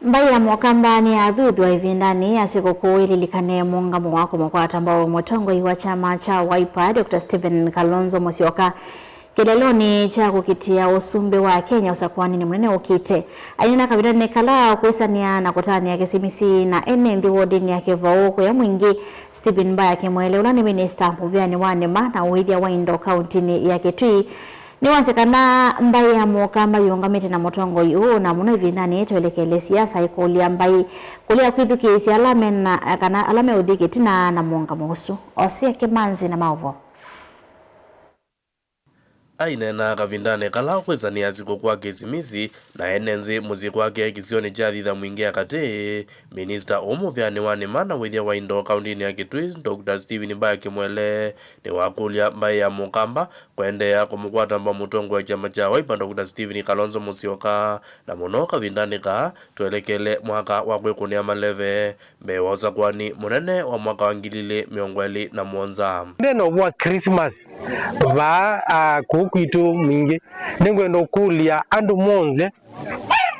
Mbaya mwakambani athuthu ivindani ya sikukuu ililikane muungamo wako mwakwata ambao mutongoi wa chama cha Wiper Dr. Stephen Kalonzo Musyoka kileloni cha kukitia usumbe wa Kenya usakwani ni munene ukite aina kabidani kala kuisania na kutania kisimisi na ene ndi wodini ya kivao ya mwingi. Stephen Mbaya kimwele ulani minister mpuvyani wanema na uidia wa Indo kauntini ya Kitui ni wasekana Mbaya mwakamba yungamite na mutongoi huu na muno ivindani tuelekele siasa ikulia Mbai kulia kwithukisi alame na kana alame udhikiti na muungamo usu Osia Kimanzi na Mauvo aina na kavindane kala kwezania ziko kwa kesimizi na enenzi muziki wake kisioni cha thitha mwingi akate minister omuvyani wanema na withia wa Indo kauntini ya Kitui Dr. Stephen Mbaya kimwele ni wakulia Mbaya mukamba kwendea kumukwata mba mutongo wa chama cha Wiper Dr. Stephen Kalonzo Musyoka na muno kavindane ka tuelekele mwaka wa kwikunia maleve mbewoza kwani munene wa mwaka wa 2017 neno wa Christmas va kwitu mingi ningwenda kulia andu monze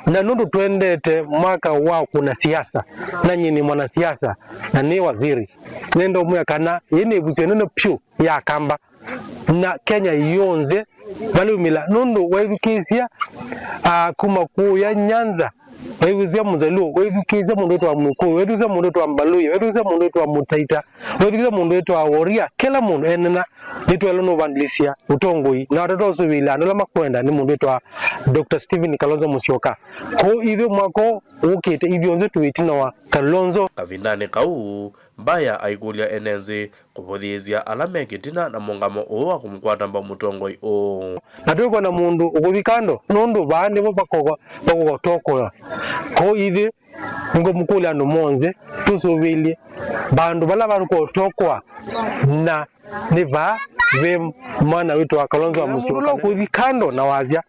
na nundu twendete mwaka wa kuna siasa na nyini mwana siasa na ni waziri nendo mwekana yini busyo neno pyu ya kamba na Kenya yonze balumila nundu waithukisia kuma kuya Nyanza waithukisia Mzaluo waithukisia mundu wetu wa Mukuu waithukisia mundu wetu wa Mbaluya waithukisia mundu wetu wa Mutaita waithukisia mundu wetu wa Woria kila mundu enena nitwelo no vandilisia utongoi na watoto usubila ndola makwenda ni mundu wetu wa Dr. Stephen Kalonzo Musyoka ko ithio mwako ukite ithio nze tuitina wa Kalonzo kavindane kau Mbaya aikulia enenzi kupothizia alame kitina na muungamo wa kumkwata mba mutongoi na tuko na mundu ukuthikando nundu bande bo bakoko toko ko ithi ngo mukuli andu monze tusubilie bandu bala baruko tokwa na niva ve mwana wetu wa Kalonzo wa Musyoka ukuthikando na wazia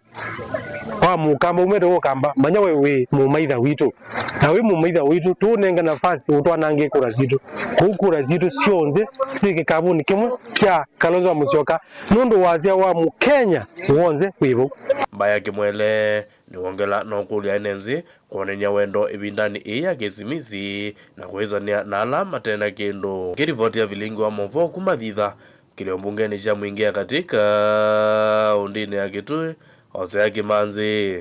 wa mukamba umete gukamba manya wewe mumaitha witu na we mumaitha witu tunenga nafasi utwanange kura zitu kukura zitu sionze sike kabuni kimwe kya Kalonzo wa Musyoka nundu wazia wa Mukenya wonze wibo. Mbaya kimwele ni wongela no kulia enenzi kuonenya wendo ibindani iya kesimisi na kuwezania na alama tena kendo kirivoti ya vilingi wa Mauvo kumathitha kilio mbungeni cha mwingia katika undini ya Kitui Osia Kimanzi.